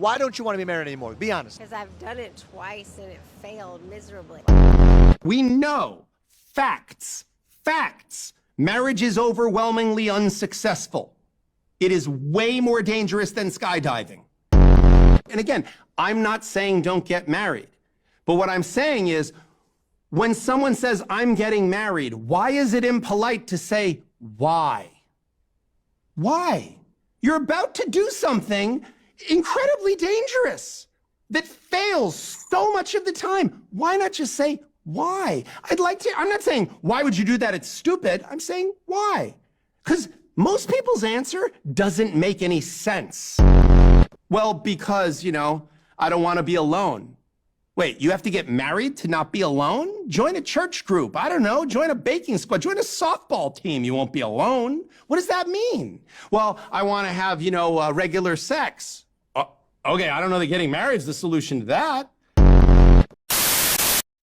Why don't you want to be married anymore? Be honest. Because I've done it twice and it failed miserably. We know. Facts. Marriage is overwhelmingly unsuccessful. It is way more dangerous than skydiving. And again, I'm not saying don't get married. But what I'm saying is, when someone says, I'm getting married, why is it impolite to say, why? Why? You're about to do something incredibly dangerous that fails so much of the time. Why not just say, why? I'm not saying, why would you do that? It's stupid. I'm saying, why? Because most people's answer doesn't make any sense. Well, because, I don't want to be alone. Wait, you have to get married to not be alone? Join a church group. I don't know. Join a baking squad. Join a softball team. You won't be alone. What does that mean? Well, I want to have, regular sex. Okay, I don't know that getting married is the solution to that.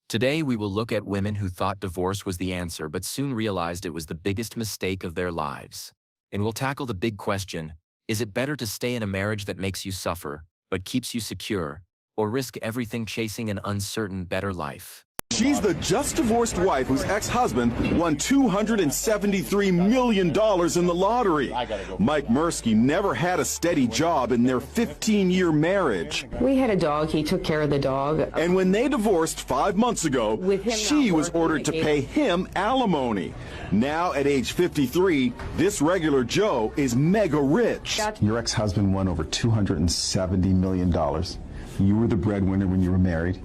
Today, we will look at women who thought divorce was the answer but soon realized it was the biggest mistake of their lives. And we'll tackle the big question, is it better to stay in a marriage that makes you suffer but keeps you secure, or risk everything chasing an uncertain, better life? She's the just divorced wife whose ex-husband won $273 million in the lottery. Mike Mursky never had a steady job in their 15-year marriage. We had a dog. He took care of the dog. And when they divorced 5 months ago, she was ordered to pay him alimony. Now, at age 53, this regular Joe is mega rich. Your ex-husband won over $270 million. You were the breadwinner when you were married.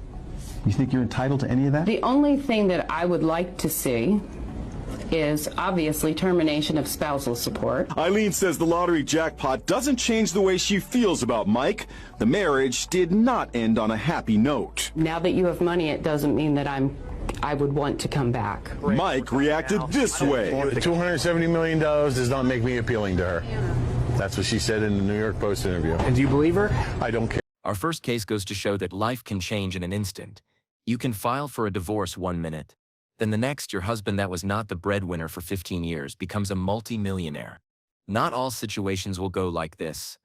You think you're entitled to any of that? The only thing that I would like to see is obviously termination of spousal support. Eileen says the lottery jackpot doesn't change the way she feels about Mike. The marriage did not end on a happy note. Now that you have money, it doesn't mean that I would want to come back. Mike reacted this way. The $270 million does not make me appealing to her. That's what she said in the New York Post interview. And do you believe her? I don't care. Our first case goes to show that life can change in an instant. You can file for a divorce 1 minute. Then the next, your husband that was not the breadwinner for 15 years becomes a multi-millionaire. Not all situations will go like this.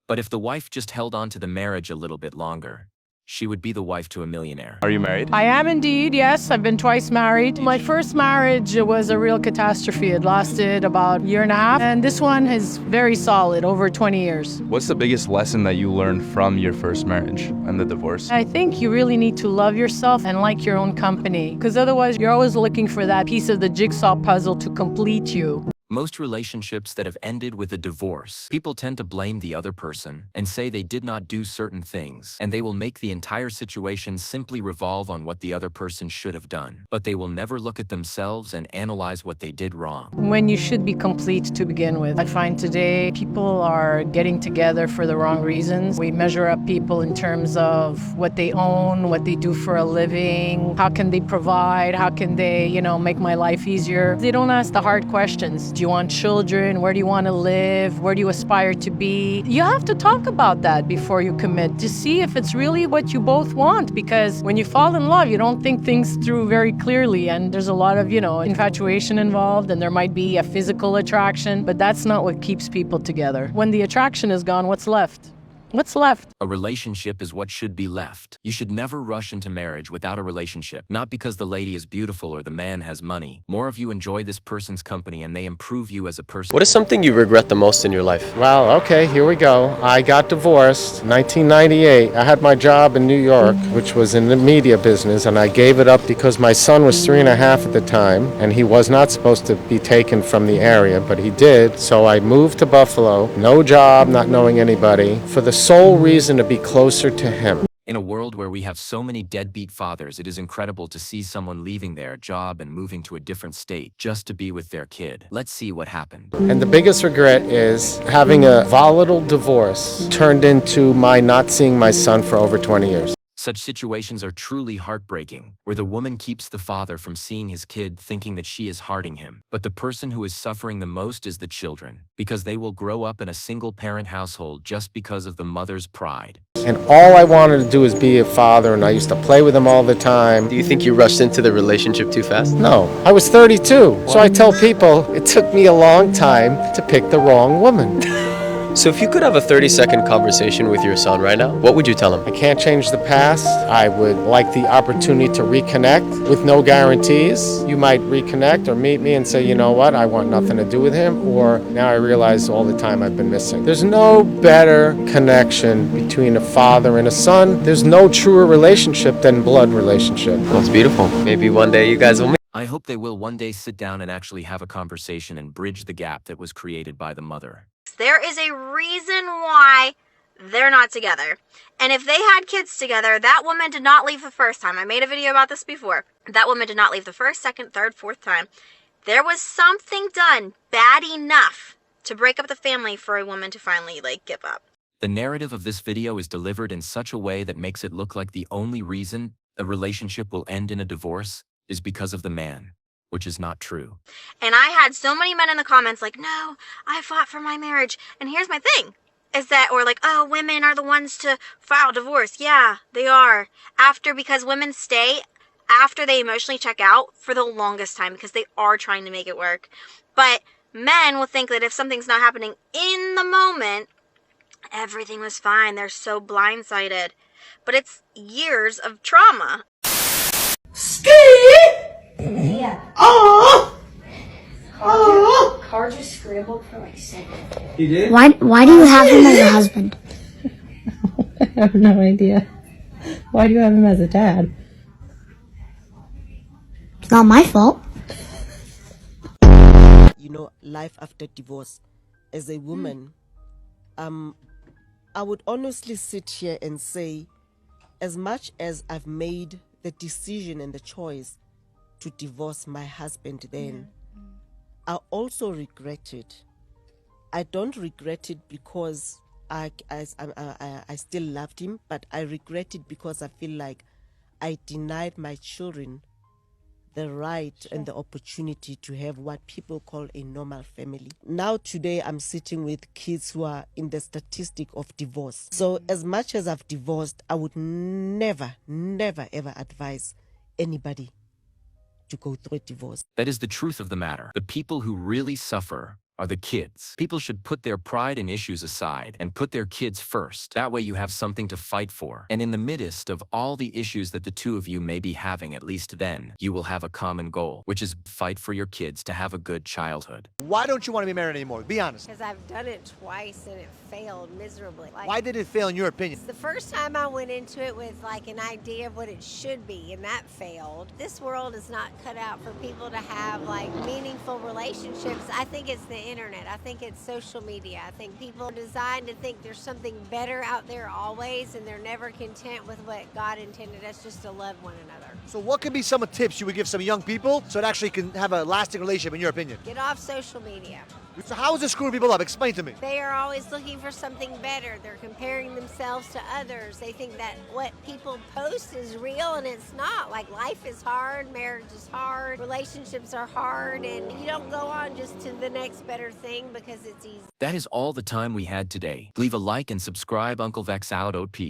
But if the wife just held on to the marriage a little bit longer, she would be the wife to a millionaire. Are you married? I am indeed, yes. I've been twice married. My first marriage was a real catastrophe. It lasted about a year and a half. And this one is very solid, over 20 years. What's the biggest lesson that you learned from your first marriage and the divorce? I think you really need to love yourself and like your own company, because otherwise you're always looking for that piece of the jigsaw puzzle to complete you. Most relationships that have ended with a divorce, people tend to blame the other person and say they did not do certain things, and they will make the entire situation simply revolve on what the other person should have done. But they will never look at themselves and analyze what they did wrong. When you should be complete to begin with. I find today people are getting together for the wrong reasons. We measure up people in terms of what they own, what they do for a living, how can they provide, how can they, make my life easier. They don't ask the hard questions. Do you want children? Where do you want to live? Where do you aspire to be? You have to talk about that before you commit to see if it's really what you both want, because when you fall in love, you don't think things through very clearly, and there's a lot of, infatuation involved, and there might be a physical attraction, but that's not what keeps people together. When the attraction is gone, what's left? What's left? A relationship is what should be left. You should never rush into marriage without a relationship, not because the lady is beautiful or the man has money. More of you enjoy this person's company and they improve you as a person. What is something you regret the most in your life? Well, okay, here we go. I got divorced 1998. I had my job in New York, which was in the media business, and I gave it up because my son was 3.5 at the time, and he was not supposed to be taken from the area, but he did. So I moved to Buffalo, no job, not knowing anybody, for the sole reason to be closer to him. In a world where we have so many deadbeat fathers, it is incredible to see someone leaving their job and moving to a different state just to be with their kid. Let's see what happened. And the biggest regret is having a volatile divorce turned into my not seeing my son for over 20 years. Such situations are truly heartbreaking, where the woman keeps the father from seeing his kid thinking that she is hurting him. But the person who is suffering the most is the children, because they will grow up in a single-parent household just because of the mother's pride. And all I wanted to do is be a father, and I used to play with him all the time. Do you think you rushed into the relationship too fast? No, I was 32. So I tell people it took me a long time to pick the wrong woman. So if you could have a 30-second conversation with your son right now, what would you tell him? I can't change the past. I would like the opportunity to reconnect with no guarantees. You might reconnect or meet me and say, you know what, I want nothing to do with him, or now I realize all the time I've been missing. There's no better connection between a father and a son. There's no truer relationship than blood relationship. That's beautiful. Maybe one day you guys will meet. I hope they will one day sit down and actually have a conversation and bridge the gap that was created by the mother. There is a reason why they're not together. And if they had kids together, that woman did not leave the first time. I made a video about this before. That woman did not leave the first, second, third, fourth time. There was something done bad enough to break up the family for a woman to finally, give up. The narrative of this video is delivered in such a way that makes it look like the only reason a relationship will end in a divorce is because of the man, which is not true. And I had so many men in the comments like, no, I fought for my marriage. And here's my thing, is that, or oh, women are the ones to file divorce. Yeah, they are. Because women stay after they emotionally check out for the longest time because they are trying to make it work. But men will think that if something's not happening in the moment, everything was fine. They're so blindsided. But it's years of trauma. Yeah. Oh! Car just scrambled for like a second. You did? Why do you have him as a husband? I have no idea. Why do you have him as a dad? It's not my fault. Life after divorce. As a woman, I would honestly sit here and say, as much as I've made the decision and the choice to divorce my husband then, I also regret it. I don't regret it because I still loved him, but I regret it because I feel like I denied my children the right and the opportunity to have what people call a normal family. Now today I'm sitting with kids who are in the statistic of divorce. So as much as I've divorced, I would never ever advise anybody to go through a divorce. That is the truth of the matter. The people who really suffer are the kids. People should put their pride and issues aside and put their kids first. That way you have something to fight for. And in the midst of all the issues that the two of you may be having, at least then, you will have a common goal, which is fight for your kids to have a good childhood. Why don't you want to be married anymore? Be honest. Because I've done it twice and it failed miserably. Why did it fail in your opinion? The first time I went into it with an idea of what it should be, and that failed. This world is not cut out for people to have meaningful relationships. I think it's the internet. I think it's social media. I think people are designed to think there's something better out there always, and they're never content with what God intended us, just to love one another. So what could be some of the tips you would give some young people so it actually can have a lasting relationship in your opinion? Get off social media. So how is it screwing people up? Explain to me. They are always looking for something better. They're comparing themselves to others. They think that what people post is real, and it's not. Life is hard, marriage is hard, relationships are hard, and you don't go on just to the next better thing because it's easy. That is all the time we had today. Leave a like and subscribe. Uncle Vex out. Peace.